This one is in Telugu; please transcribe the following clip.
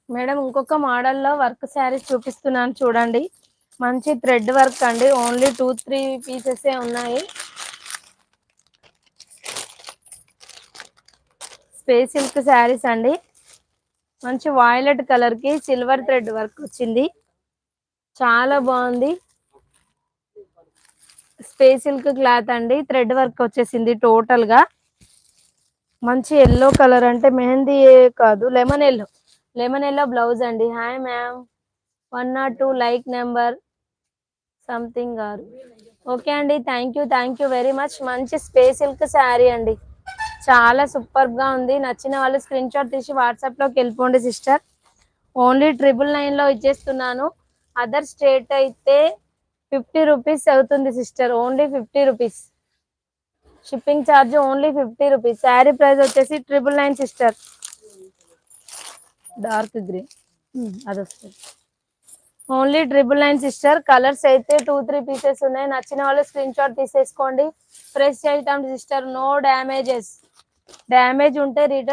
మేడం ఇంకొక మోడల్లో వర్క్ శారీస్ చూపిస్తున్నాను చూడండి. మంచి థ్రెడ్ వర్క్ అండి. ఓన్లీ 2-3 పీసెసే ఉన్నాయి. స్పేస్ సిల్క్ శారీస్ అండి. మంచి వాయిలెట్ కలర్ కి సిల్వర్ థ్రెడ్ వర్క్ వచ్చింది. చాలా బాగుంది. స్పేస్ సిల్క్ క్లాత్ అండి. థ్రెడ్ వర్క్ వచ్చేసింది టోటల్ గా. మంచి ఎల్లో కలర్ అంటే మెహందీ కాదు, lemon yellow. Lemon yellow blouse అండి. Hi ma'am, 102 like number something గారు. ఓకే అండి, థ్యాంక్ యూ వెరీ మచ్. మంచి స్పేస్ సిల్క్ శారీ అండి. చాలా సూపర్ గా ఉంది. నచ్చిన వాళ్ళు స్క్రీన్ షాట్ తీసి వాట్సాప్ లోకి వెళ్ళిపోండి సిస్టర్. ఓన్లీ 999 లో ఇచ్చేస్తున్నాను. అదర్ స్టేట్ అయితే 50 రూపీస్ అవుతుంది sister. Only 50 rupees shipping charge. Only 50 rupees. Sari price వచ్చేసి 999 సిస్టర్. డార్క్ గ్రీన్ అది వస్తుంది. Only 999 sister. కలర్స్ అయితే 2-3 పీసెస్ ఉన్నాయి. నచ్చిన వాళ్ళు స్క్రీన్ షాట్ తీసేసుకోండి. Fresh item sister, no damages. Damage ఉంటే రిటర్న్